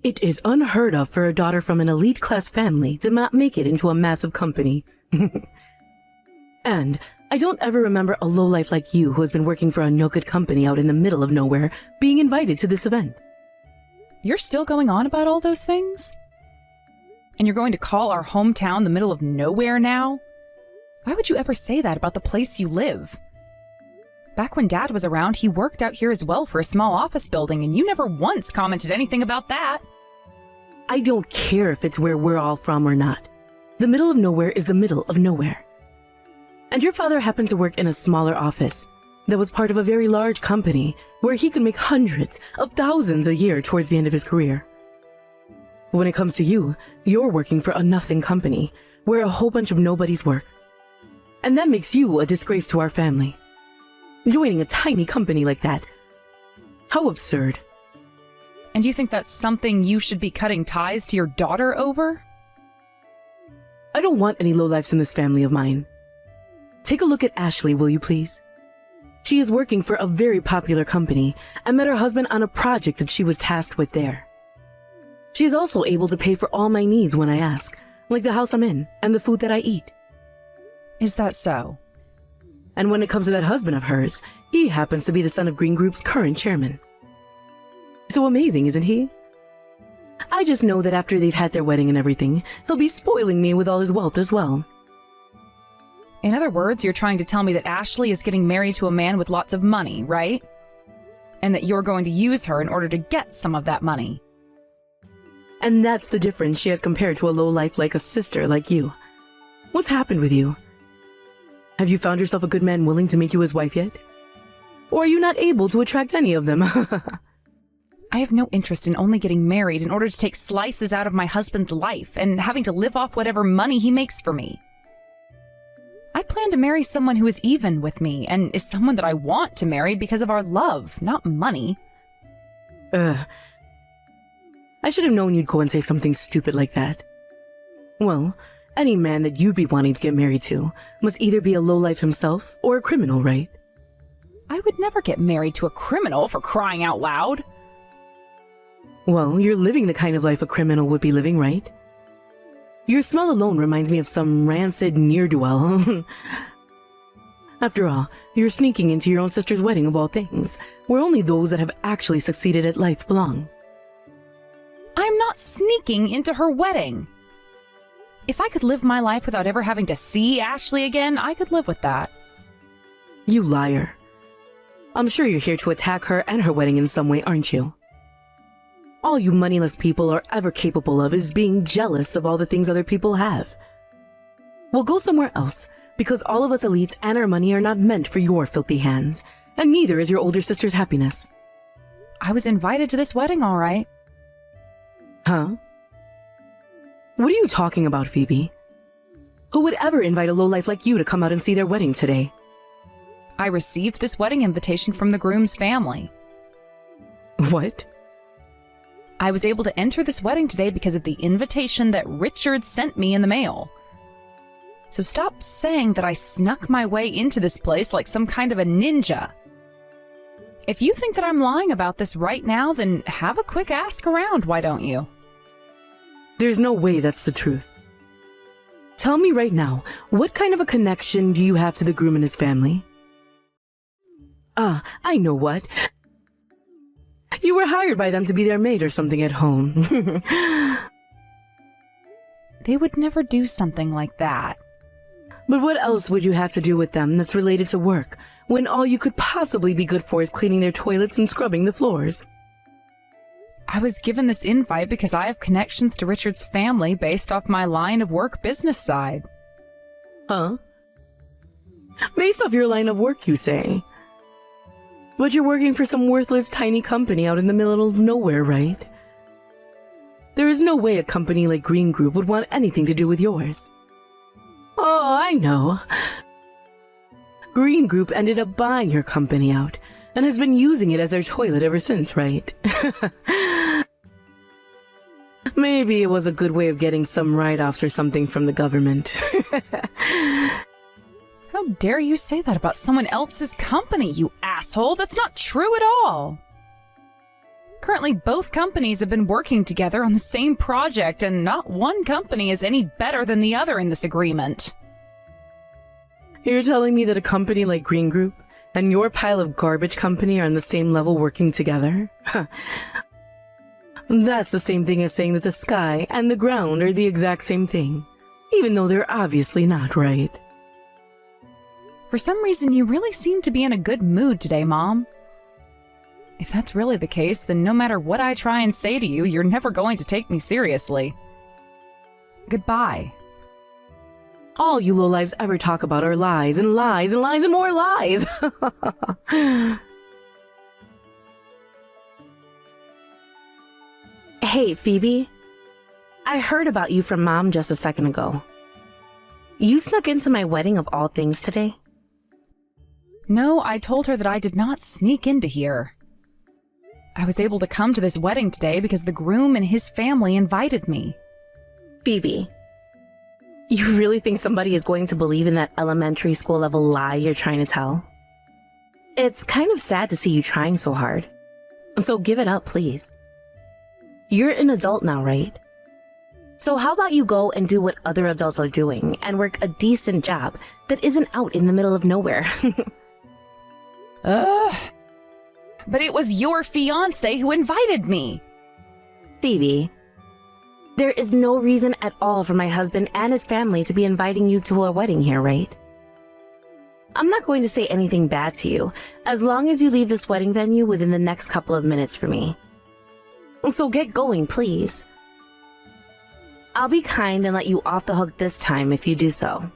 It is unheard of for a daughter from an elite class family to not make it into a massive company. And I don't ever remember a lowlife like you who has been working for a no-good company out in the middle of nowhere being invited to this event. You're still going on about all those things? And you're going to call our hometown the middle of nowhere now? Why would you ever say that about the place you live? Back when Dad was around, he worked out here as well for a small office building, and you never once commented anything about that. I don't care if it's where we're all from or not. The middle of nowhere is the middle of nowhere. And your father happened to work in a smaller office that was part of a very large company where he could make hundreds of thousands a year towards the end of his career. When it comes to you, you're working for a nothing company where a whole bunch of nobodies work. And that makes you a disgrace to our family. Joining a tiny company like that. How absurd. And you think that's something you should be cutting ties to your daughter over? I don't want any lowlifes in this family of mine. Take a look at Ashley, will you please? She is working for a very popular company and met her husband on a project that she was tasked with there. She is also able to pay for all my needs when I ask, like the house I'm in and the food that I eat. Is that so? And when it comes to that husband of hers, he happens to be the son of Green Group's current chairman. So amazing, isn't he? I just know that after they've had their wedding and everything, he'll be spoiling me with all his wealth as well. In other words, you're trying to tell me that Ashley is getting married to a man with lots of money, right? And that you're going to use her in order to get some of that money. And that's the difference she has compared to a lowlife like a sister like you. What's happened with you? Have you found yourself a good man willing to make you his wife yet? Or are you not able to attract any of them? I have no interest in only getting married in order to take slices out of my husband's life and having to live off whatever money he makes for me. I plan to marry someone who is even with me and is someone that I want to marry because of our love, not money. I should have known you'd go and say something stupid like that. Well, any man that you'd be wanting to get married to must either be a lowlife himself or a criminal, right? I would never get married to a criminal, for crying out loud. Well, you're living the kind of life a criminal would be living, right? Your smell alone reminds me of some rancid ne'er-do-well. After all, you're sneaking into your own sister's wedding of all things, where only those that have actually succeeded at life belong. I'm not sneaking into her wedding. If I could live my life without ever having to see Ashley again, I could live with that. You liar. I'm sure you're here to attack her and her wedding in some way, aren't you? All you moneyless people are ever capable of is being jealous of all the things other people have. Well, go somewhere else, because all of us elites and our money are not meant for your filthy hands, and neither is your older sister's happiness. I was invited to this wedding, all right. Huh? What are you talking about, Phoebe? Who would ever invite a lowlife like you to come out and see their wedding today? I received this wedding invitation from the groom's family. What? I was able to enter this wedding today because of the invitation that Richard sent me in the mail. So stop saying that I snuck my way into this place like some kind of a ninja. If you think that I'm lying about this right now, then have a quick ask around, why don't you? There's no way that's the truth. Tell me right now, what kind of a connection do you have to the groom and his family? I know what. You were hired by them to be their maid or something at home. They would never do something like that. But what else would you have to do with them that's related to work, when all you could possibly be good for is cleaning their toilets and scrubbing the floors? I was given this invite because I have connections to Richard's family based off my line of work business side. Huh? Based off your line of work, you say? But you're working for some worthless tiny company out in the middle of nowhere, right? There is no way a company like Green Group would want anything to do with yours. Oh, I know. Green Group ended up buying your company out and has been using it as their toilet ever since, right? Maybe it was a good way of getting some write-offs or something from the government. How dare you say that about someone else's company, you asshole? That's not true at all. Currently, both companies have been working together on the same project, and not one company is any better than the other in this agreement. You're telling me that a company like Green Group and your pile of garbage company are on the same level working together? Huh. That's the same thing as saying that the sky and the ground are the exact same thing, even though they're obviously not, right? For some reason, you really seem to be in a good mood today, Mom. If that's really the case, then no matter what I try and say to you, you're never going to take me seriously. Goodbye. All you lowlives ever talk about are lies and lies and lies and more lies. Hey, Phoebe. I heard about you from Mom just a second ago. You snuck into my wedding of all things today? No, I told her that I did not sneak into here. I was able to come to this wedding today because the groom and his family invited me. Phoebe, you really think somebody is going to believe in that elementary school level lie you're trying to tell? It's kind of sad to see you trying so hard. So give it up, please. You're an adult now, right? So how about you go and do what other adults are doing and work a decent job that isn't out in the middle of nowhere? But it was your fiancé who invited me. Phoebe, there is no reason at all for my husband and his family to be inviting you to a wedding here, right? I'm not going to say anything bad to you, as long as you leave this wedding venue within the next couple of minutes for me. So get going, please. I'll be kind and let you off the hook this time if you do so.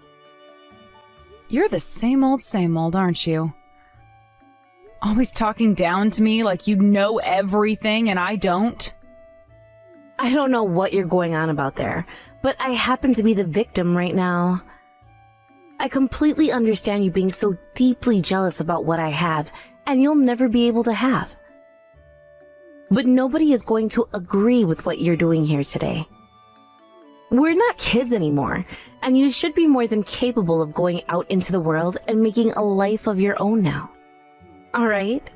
You're the same old, aren't you? Always talking down to me like you know everything and I don't. I don't know what you're going on about there, but I happen to be the victim right now. I completely understand you being so deeply jealous about what I have and you'll never be able to have. But nobody is going to agree with what you're doing here today. We're not kids anymore, and you should be more than capable of going out into the world and making a life of your own now. All right?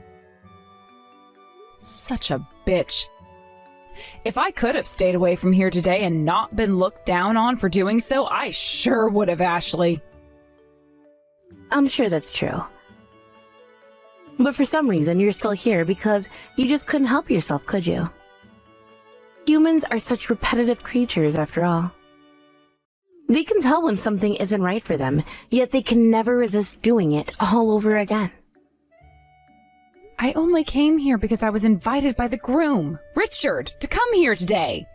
Such a bitch. If I could have stayed away from here today and not been looked down on for doing so, I sure would have, Ashley. I'm sure that's true. But for some reason, you're still here because you just couldn't help yourself, could you? Humans are such repetitive creatures, after all. They can tell when something isn't right for them, yet they can never resist doing it all over again. I only came here because I was invited by the groom, Richard, to come here today.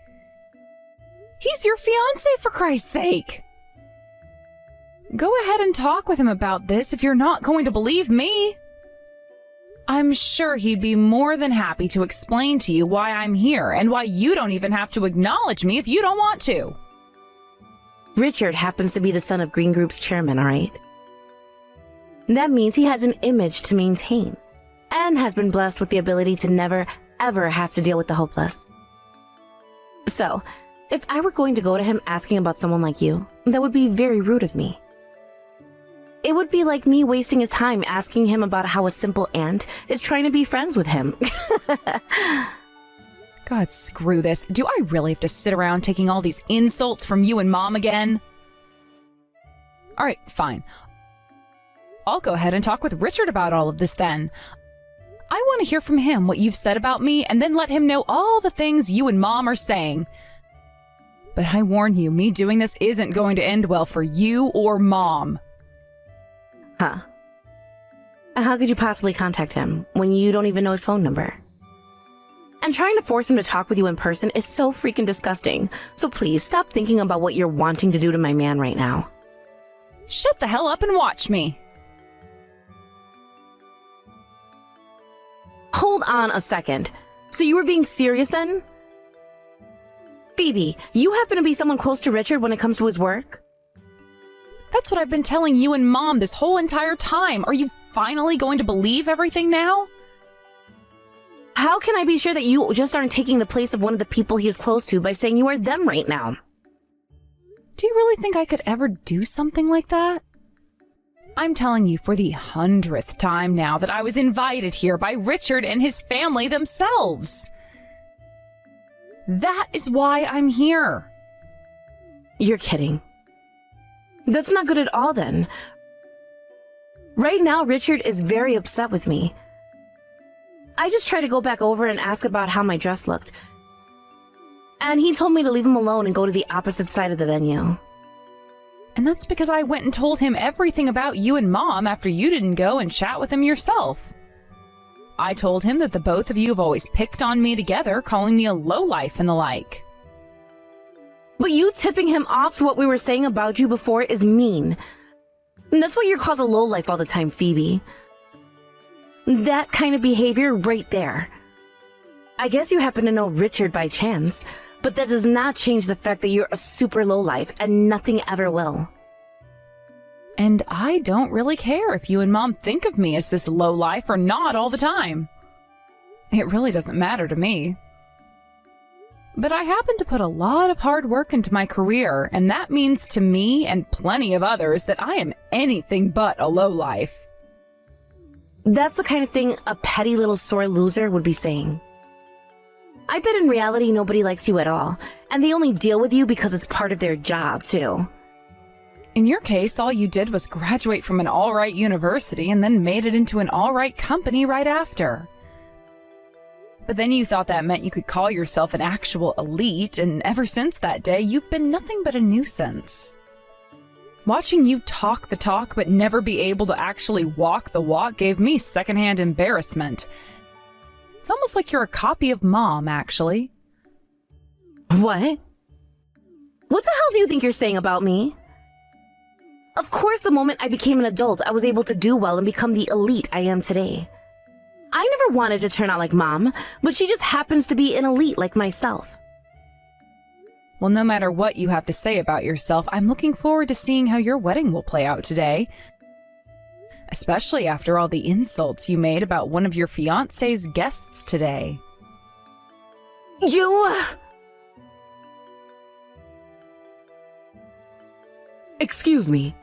He's your fiancé, for Christ's sake. Go ahead and talk with him about this if you're not going to believe me. I'm sure he'd be more than happy to explain to you why I'm here and why you don't even have to acknowledge me if you don't want to. Richard happens to be the son of Green Group's chairman, all right? That means he has an image to maintain and has been blessed with the ability to never, ever have to deal with the hopeless. So, if I were going to go to him asking about someone like you, that would be very rude of me. It would be like me wasting his time asking him about how a simple ant is trying to be friends with him. God, screw this. Do I really have to sit around taking all these insults from you and Mom again? All right, fine. I'll go ahead and talk with Richard about all of this then. I want to hear from him what you've said about me and then let him know all the things you and Mom are saying. But I warn you, me doing this isn't going to end well for you or Mom. Huh. How could you possibly contact him when you don't even know his phone number? And trying to force him to talk with you in person is so freaking disgusting. So please stop thinking about what you're wanting to do to my man right now. Shut the hell up and watch me. Hold on a second. So you were being serious then? Phoebe, you happen to be someone close to Richard when it comes to his work? That's what I've been telling you and Mom this whole entire time. Are you finally going to believe everything now? How can I be sure that you just aren't taking the place of one of the people he is close to by saying you are them right now? Do you really think I could ever do something like that? I'm telling you for the 100th time now that I was invited here by Richard and his family themselves. That is why I'm here. You're kidding. That's not good at all then. Right now, Richard is very upset with me. I just tried to go back over and ask about how my dress looked. And he told me to leave him alone and go to the opposite side of the venue. And that's because I went and told him everything about you and Mom after you didn't go and chat with him yourself. I told him that the both of you have always picked on me together, calling me a lowlife and the like. But you tipping him off to what we were saying about you before is mean. And that's why you're called a lowlife all the time, Phoebe. That kind of behavior right there. I guess you happen to know Richard by chance, but that does not change the fact that you're a super lowlife and nothing ever will. And I don't really care if you and Mom think of me as this lowlife or not all the time. It really doesn't matter to me. But I happen to put a lot of hard work into my career, and that means to me and plenty of others that I am anything but a lowlife. That's the kind of thing a petty little sore loser would be saying. I bet in reality nobody likes you at all, and they only deal with you because it's part of their job, too. In your case, all you did was graduate from an all-right university and then made it into an all-right company right after. But then you thought that meant you could call yourself an actual elite, and ever since that day, you've been nothing but a nuisance. Watching you talk the talk but never be able to actually walk the walk gave me secondhand embarrassment. It's almost like you're a copy of Mom, actually. What? What the hell do you think you're saying about me? Of course, the moment I became an adult, I was able to do well and become the elite I am today. I never wanted to turn out like Mom, but she just happens to be an elite like myself. Well, no matter what you have to say about yourself, I'm looking forward to seeing how your wedding will play out today. Especially after all the insults you made about one of your fiancé's guests today. You... Excuse me.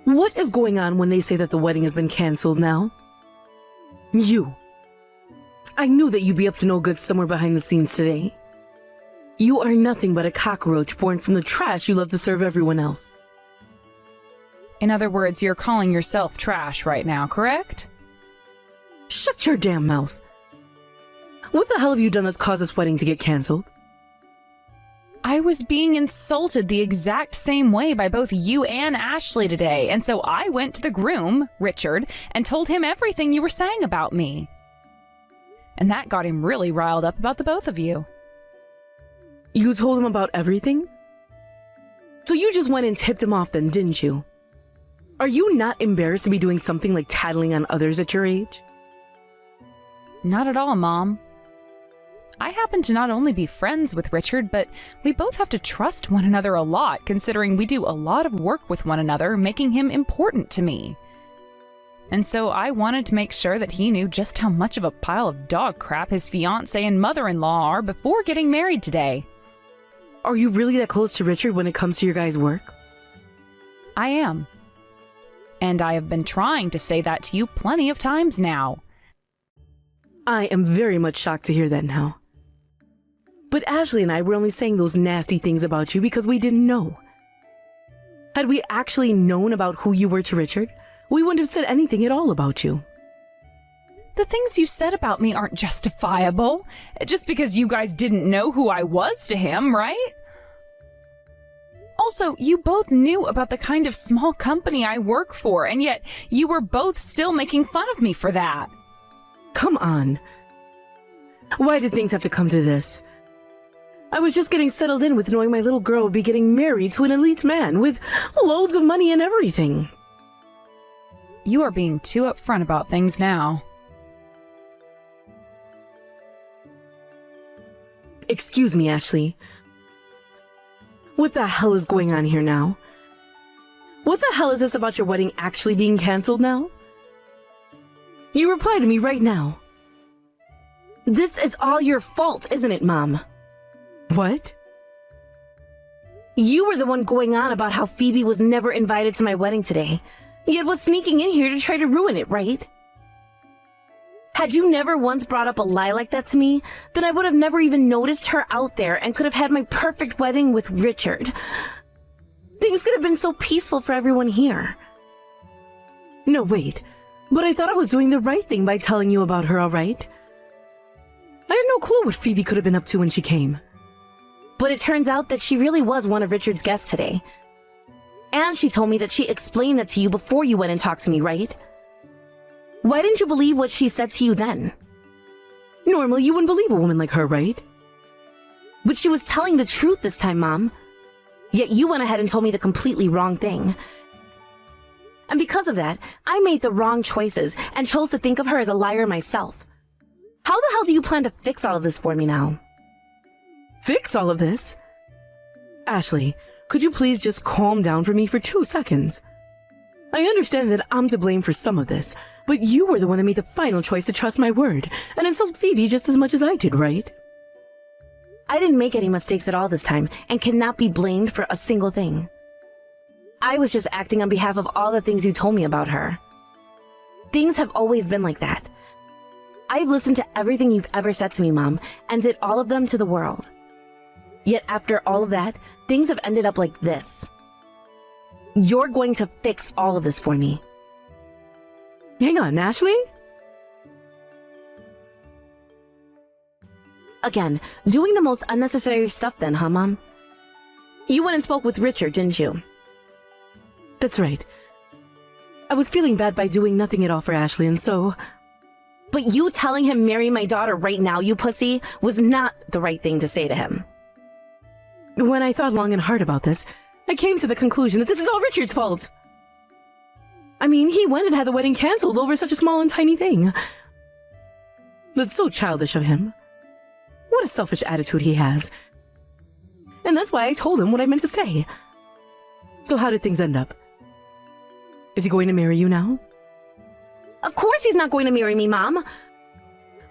What is going on when they say that the wedding has been cancelled now? You. I knew that you'd be up to no good somewhere behind the scenes today. You are nothing but a cockroach born from the trash you love to serve everyone else. In other words, you're calling yourself trash right now, correct? Shut your damn mouth. What the hell have you done that's caused this wedding to get cancelled? I was being insulted the exact same way by both you and Ashley today, and so I went to the groom, Richard, and told him everything you were saying about me. And that got him really riled up about the both of you. You told him about everything? So you just went and tipped him off then, didn't you? Are you not embarrassed to be doing something like tattling on others at your age? Not at all, Mom. I happen to not only be friends with Richard, but we both have to trust one another a lot, considering we do a lot of work with one another, making him important to me. And so I wanted to make sure that he knew just how much of a pile of dog crap his fiancé and mother-in-law are before getting married today. Are you really that close to Richard when it comes to your guys' work? I am. And I have been trying to say that to you plenty of times now. I am very much shocked to hear that now. But Ashley and I were only saying those nasty things about you because we didn't know. Had we actually known about who you were to Richard, we wouldn't have said anything at all about you. The things you said about me aren't justifiable, just because you guys didn't know who I was to him, right? Also, you both knew about the kind of small company I work for, and yet you were both still making fun of me for that. Come on. Why did things have to come to this? I was just getting settled in with knowing my little girl would be getting married to an elite man with loads of money and everything. You are being too upfront about things now. Excuse me, Ashley. What the hell is going on here now? What the hell is this about your wedding actually being cancelled now? You reply to me right now. This is all your fault, isn't it, Mom? What? You were the one going on about how Phoebe was never invited to my wedding today, yet was sneaking in here to try to ruin it, right? Had you never once brought up a lie like that to me, then I would have never even noticed her out there and could have had my perfect wedding with Richard. Things could have been so peaceful for everyone here. No, wait. But I thought I was doing the right thing by telling you about her, all right? I had no clue what Phoebe could have been up to when she came. But it turns out that she really was one of Richard's guests today. And she told me that she explained that to you before you went and talked to me, right? Why didn't you believe what she said to you then? Normally, you wouldn't believe a woman like her, right? But she was telling the truth this time, Mom. Yet you went ahead and told me the completely wrong thing. And because of that, I made the wrong choices and chose to think of her as a liar myself. How the hell do you plan to fix all of this for me now? Fix all of this? Ashley, could you please just calm down for me for 2 seconds? I understand that I'm to blame for some of this, but you were the one that made the final choice to trust my word and insult Phoebe just as much as I did, right? I didn't make any mistakes at all this time and cannot be blamed for a single thing. I was just acting on behalf of all the things you told me about her. Things have always been like that. I've listened to everything you've ever said to me, Mom, and did all of them to the world. Yet after all of that, things have ended up like this. You're going to fix all of this for me. Hang on, Ashley? Again, doing the most unnecessary stuff then, huh, Mom? You went and spoke with Richard, didn't you? That's right. I was feeling bad by doing nothing at all for Ashley, and so... But you telling him marry my daughter right now, you pussy, was not the right thing to say to him. When I thought long and hard about this, I came to the conclusion that this is all Richard's fault. I mean, he went and had the wedding canceled over such a small and tiny thing. That's so childish of him. What a selfish attitude he has. And that's why I told him what I meant to say. So how did things end up? Is he going to marry you now? Of course he's not going to marry me, Mom.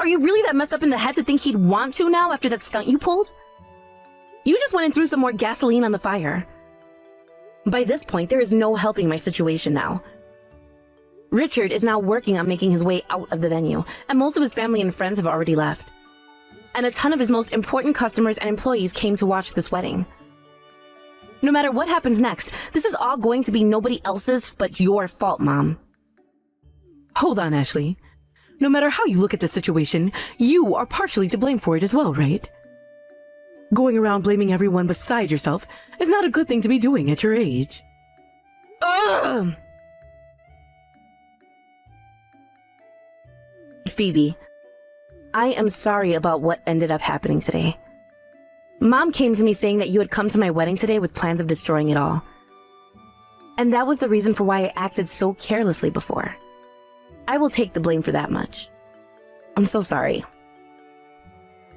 Are you really that messed up in the head to think he'd want to now after that stunt you pulled? You just went and threw some more gasoline on the fire. By this point, there is no helping my situation now. Richard is now working on making his way out of the venue, and most of his family and friends have already left. And a ton of his most important customers and employees came to watch this wedding. No matter what happens next, this is all going to be nobody else's but your fault, Mom. Hold on, Ashley. No matter how you look at the situation, you are partially to blame for it as well, right? Going around blaming everyone beside yourself is not a good thing to be doing at your age. Ugh! Phoebe, I am sorry about what ended up happening today. Mom came to me saying that you had come to my wedding today with plans of destroying it all. And that was the reason for why I acted so carelessly before. I will take the blame for that much. I'm so sorry.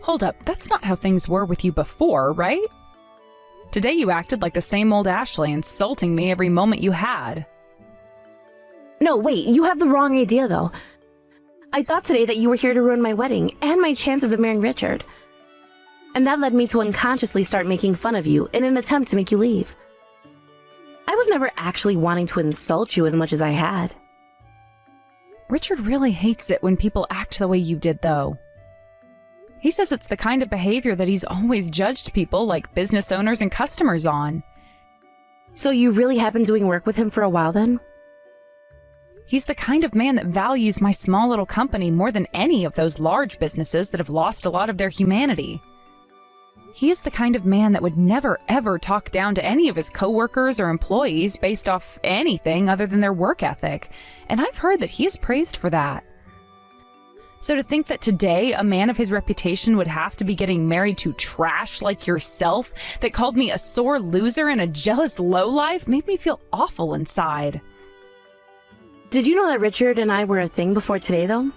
Hold up, that's not how things were with you before, right? Today you acted like the same old Ashley, insulting me every moment you had. No, wait, you have the wrong idea though. I thought today that you were here to ruin my wedding and my chances of marrying Richard. And that led me to unconsciously start making fun of you in an attempt to make you leave. I was never actually wanting to insult you as much as I had. Richard really hates it when people act the way you did, though. He says it's the kind of behavior that he's always judged people like business owners and customers on. So you really have been doing work with him for a while then? He's the kind of man that values my small little company more than any of those large businesses that have lost a lot of their humanity. He is the kind of man that would never ever talk down to any of his coworkers or employees based off anything other than their work ethic, and I've heard that he is praised for that. So to think that today a man of his reputation would have to be getting married to trash like yourself that called me a sore loser and a jealous lowlife made me feel awful inside. Did you know that Richard and I were a thing before today though?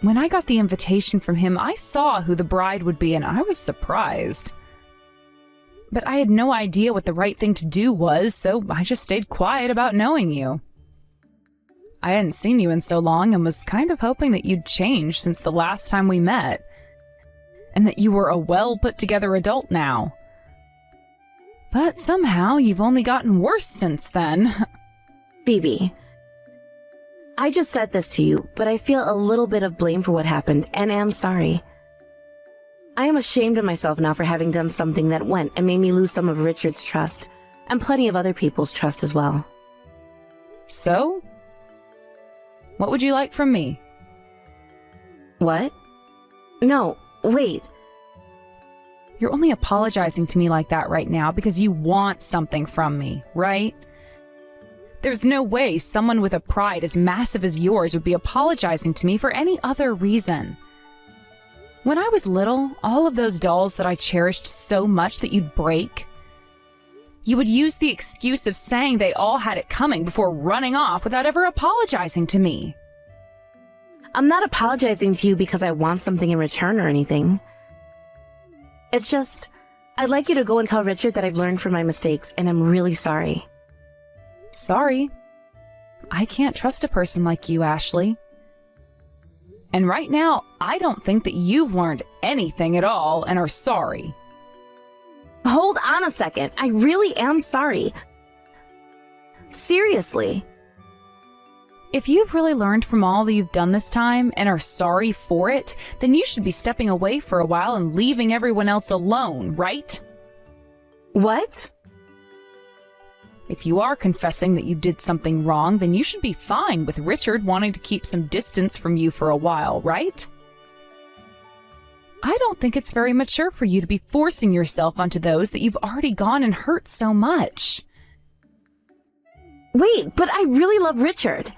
When I got the invitation from him, I saw who the bride would be and I was surprised. But I had no idea what the right thing to do was, so I just stayed quiet about knowing you. I hadn't seen you in so long and was kind of hoping that you'd changed since the last time we met, and that you were a well-put-together adult now. But somehow you've only gotten worse since then. Phoebe, I just said this to you, but I feel a little bit of blame for what happened and am sorry. I am ashamed of myself now for having done something that went and made me lose some of Richard's trust, and plenty of other people's trust as well. So? What would you like from me? What? No, wait. You're only apologizing to me like that right now because you want something from me, right? There's no way someone with a pride as massive as yours would be apologizing to me for any other reason. When I was little, all of those dolls that I cherished so much that you'd break, you would use the excuse of saying they all had it coming before running off without ever apologizing to me. I'm not apologizing to you because I want something in return or anything. It's just, I'd like you to go and tell Richard that I've learned from my mistakes and I'm really sorry. Sorry. I can't trust a person like you, Ashley. And right now, I don't think that you've learned anything at all and are sorry. Hold on a second. I really am sorry. Seriously. If you've really learned from all that you've done this time and are sorry for it, then you should be stepping away for a while and leaving everyone else alone, right? What? If you are confessing that you did something wrong, then you should be fine with Richard wanting to keep some distance from you for a while, right? I don't think it's very mature for you to be forcing yourself onto those that you've already gone and hurt so much. Wait, but I really love Richard.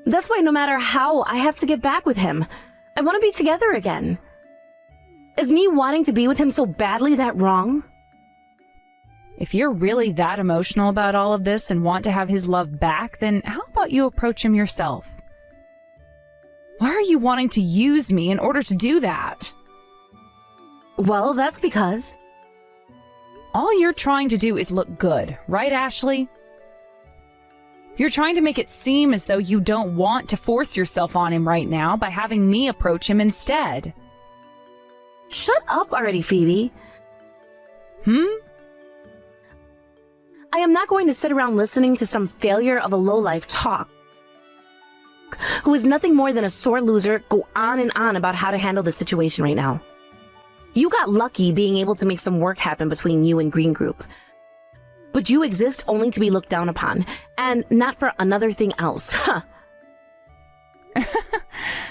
That's why no matter how, I have to get back with him. I want to be together again. Is me wanting to be with him so badly that wrong? If you're really that emotional about all of this and want to have his love back, then how about you approach him yourself? Why are you wanting to use me in order to do that? Well, that's because... All you're trying to do is look good, right, Ashley? You're trying to make it seem as though you don't want to force yourself on him right now by having me approach him instead. Shut up already, Phoebe. I am not going to sit around listening to some failure of a lowlife talk who is nothing more than a sore loser go on and on about how to handle the situation right now. You got lucky being able to make some work happen between you and Green Group. But you exist only to be looked down upon, and not for another thing else. Huh.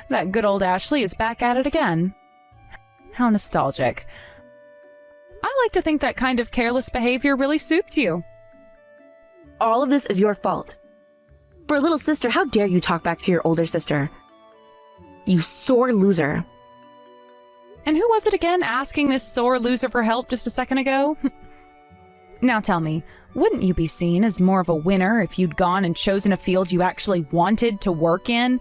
That good old Ashley is back at it again. How nostalgic. I like to think that kind of careless behavior really suits you. All of this is your fault. For a little sister, how dare you talk back to your older sister? You sore loser. And who was it again asking this sore loser for help just a second ago? Now tell me, wouldn't you be seen as more of a winner if you'd gone and chosen a field you actually wanted to work in?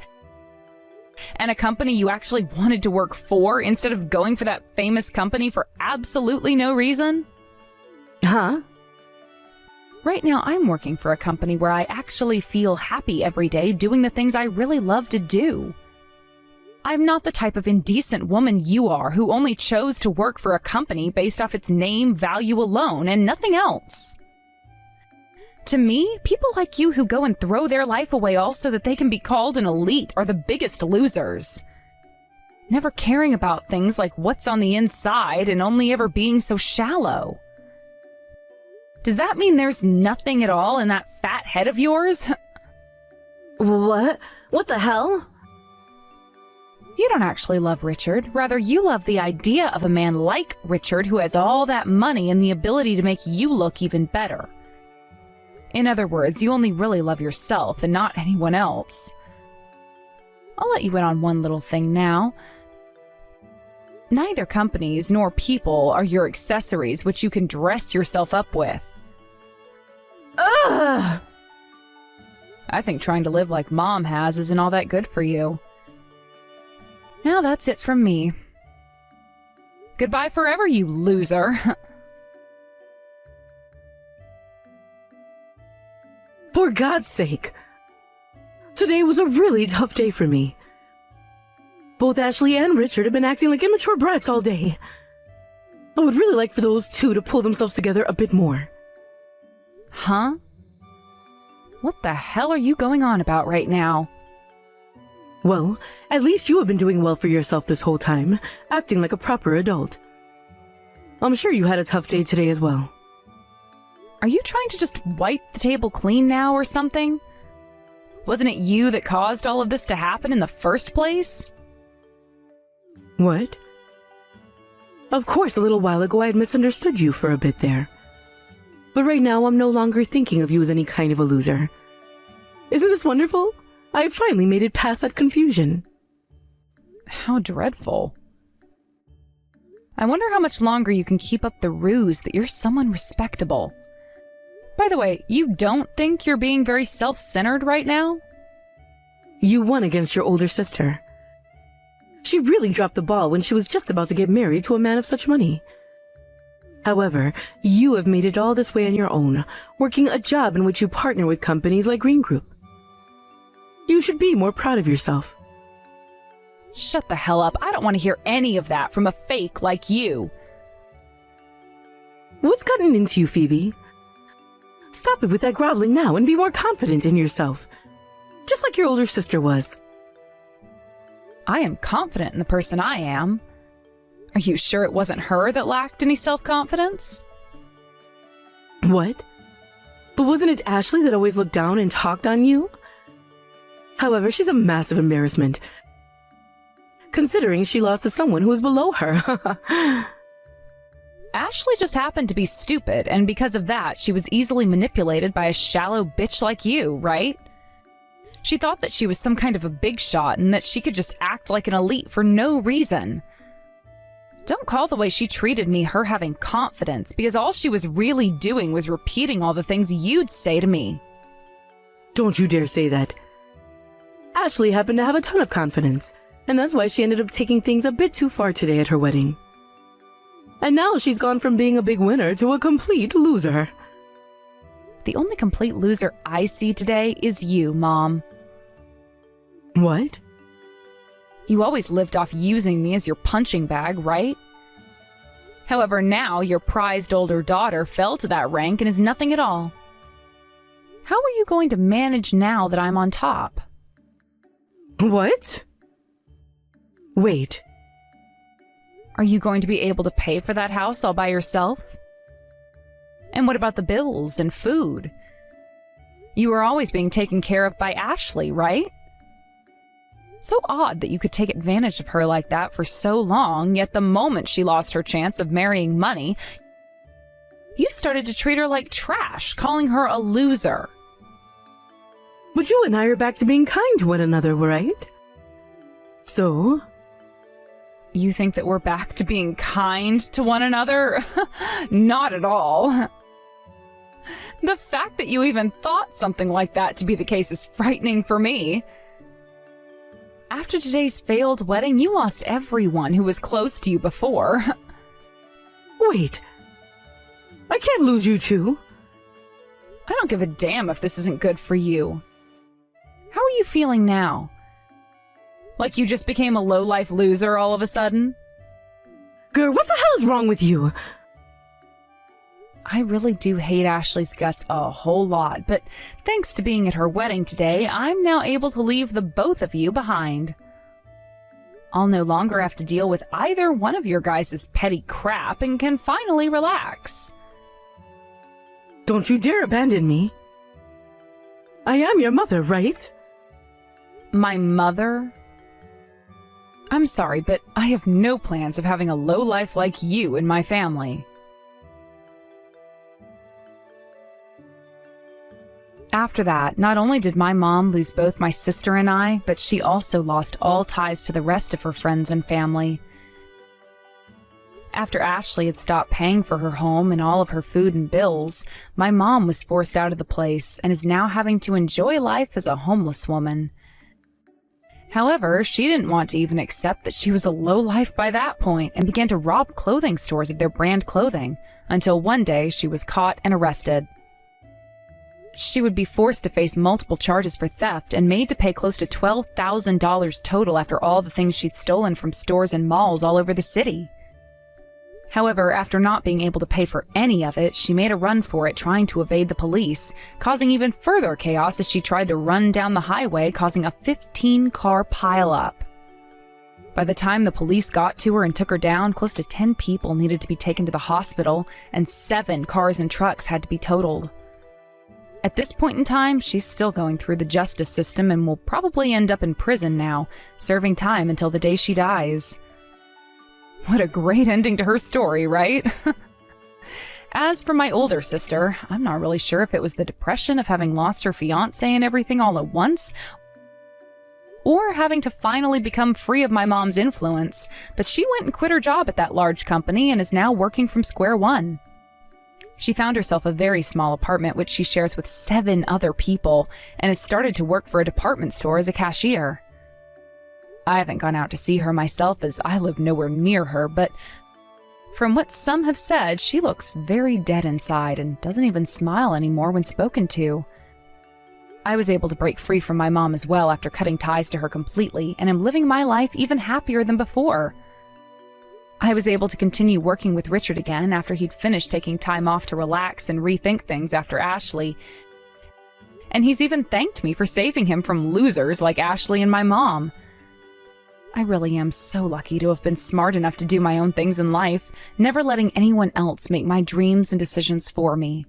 And a company you actually wanted to work for instead of going for that famous company for absolutely no reason? Huh? Right now, I'm working for a company where I actually feel happy every day doing the things I really love to do. I'm not the type of indecent woman you are who only chose to work for a company based off its name value alone and nothing else. To me, people like you who go and throw their life away all so that they can be called an elite are the biggest losers. Never caring about things like what's on the inside and only ever being so shallow. Does that mean there's nothing at all in that fat head of yours? What? What the hell? You don't actually love Richard. Rather, you love the idea of a man like Richard who has all that money and the ability to make you look even better. In other words, you only really love yourself and not anyone else. I'll let you in on one little thing now. Neither companies nor people are your accessories which you can dress yourself up with. Ugh! I think trying to live like Mom has isn't all that good for you. Now that's it from me. Goodbye forever, you loser. For God's sake. Today was a really tough day for me. Both Ashley and Richard have been acting like immature brats all day. I would really like for those two to pull themselves together a bit more. Huh? What the hell are you going on about right now? Well, at least you have been doing well for yourself this whole time, acting like a proper adult. I'm sure you had a tough day today as well. Are you trying to just wipe the table clean now or something? Wasn't it you that caused all of this to happen in the first place? What? Of course, a little while ago I had misunderstood you for a bit there. But right now I'm no longer thinking of you as any kind of a loser. Isn't this wonderful? I have finally made it past that confusion. How dreadful. I wonder how much longer you can keep up the ruse that you're someone respectable. By the way, you don't think you're being very self-centered right now? You won against your older sister. She really dropped the ball when she was just about to get married to a man of such money. However, you have made it all this way on your own, working a job in which you partner with companies like Green Group. You should be more proud of yourself. Shut the hell up. I don't want to hear any of that from a fake like you. What's gotten into you, Phoebe? Stop it with that groveling now and be more confident in yourself. Just like your older sister was. I am confident in the person I am. Are you sure it wasn't her that lacked any self-confidence? What? But wasn't it Ashley that always looked down and talked on you? However, she's a massive embarrassment, considering she lost to someone who was below her. Ashley just happened to be stupid, and because of that, she was easily manipulated by a shallow bitch like you, right? She thought that she was some kind of a big shot and that she could just act like an elite for no reason. Don't call the way she treated me her having confidence, because all she was really doing was repeating all the things you'd say to me. Don't you dare say that. Ashley happened to have a ton of confidence, and that's why she ended up taking things a bit too far today at her wedding. And now she's gone from being a big winner to a complete loser. The only complete loser I see today is you, Mom. What? You always lived off using me as your punching bag, right? However, now your prized older daughter fell to that rank and is nothing at all. How are you going to manage now that I'm on top? What? Wait. Are you going to be able to pay for that house all by yourself? And what about the bills and food? You were always being taken care of by Ashley, right? So odd that you could take advantage of her like that for so long, yet the moment she lost her chance of marrying money, you started to treat her like trash, calling her a loser. But you and I are back to being kind to one another, right? So? You think that we're back to being kind to one another? Not at all. The fact that you even thought something like that to be the case is frightening for me. After today's failed wedding, you lost everyone who was close to you before. Wait. I can't lose you too. I don't give a damn if this isn't good for you. How are you feeling now? Like you just became a low-life loser all of a sudden? Girl, what the hell is wrong with you? I really do hate Ashley's guts a whole lot, but thanks to being at her wedding today, I'm now able to leave the both of you behind. I'll no longer have to deal with either one of your guys' petty crap and can finally relax. Don't you dare abandon me. I am your mother, right? My mother? I'm sorry, but I have no plans of having a lowlife like you in my family. After that, not only did my mom lose both my sister and I, but she also lost all ties to the rest of her friends and family. After Ashley had stopped paying for her home and all of her food and bills, my mom was forced out of the place and is now having to enjoy life as a homeless woman. However, she didn't want to even accept that she was a lowlife by that point and began to rob clothing stores of their brand clothing, until one day she was caught and arrested. She would be forced to face multiple charges for theft and made to pay close to $12,000 total after all the things she'd stolen from stores and malls all over the city. However, after not being able to pay for any of it, she made a run for it trying to evade the police, causing even further chaos as she tried to run down the highway, causing a 15-car pileup. By the time the police got to her and took her down, close to 10 people needed to be taken to the hospital, and 7 cars and trucks had to be totaled. At this point in time, she's still going through the justice system and will probably end up in prison now, serving time until the day she dies. What a great ending to her story, right? As for my older sister, I'm not really sure if it was the depression of having lost her fiancé and everything all at once, or having to finally become free of my mom's influence, but she went and quit her job at that large company and is now working from square one. She found herself a very small apartment which she shares with 7 other people and has started to work for a department store as a cashier. I haven't gone out to see her myself as I live nowhere near her, but from what some have said, she looks very dead inside and doesn't even smile anymore when spoken to. I was able to break free from my mom as well after cutting ties to her completely, and am living my life even happier than before. I was able to continue working with Richard again after he'd finished taking time off to relax and rethink things after Ashley. And he's even thanked me for saving him from losers like Ashley and my mom. I really am so lucky to have been smart enough to do my own things in life, never letting anyone else make my dreams and decisions for me.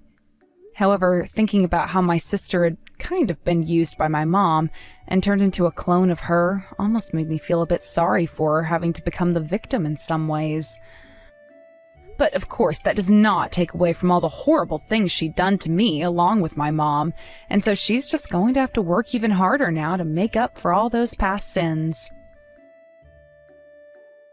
However, thinking about how my sister had kind of been used by my mom and turned into a clone of her almost made me feel a bit sorry for her having to become the victim in some ways. But of course, that does not take away from all the horrible things she'd done to me along with my mom, and so she's just going to have to work even harder now to make up for all those past sins.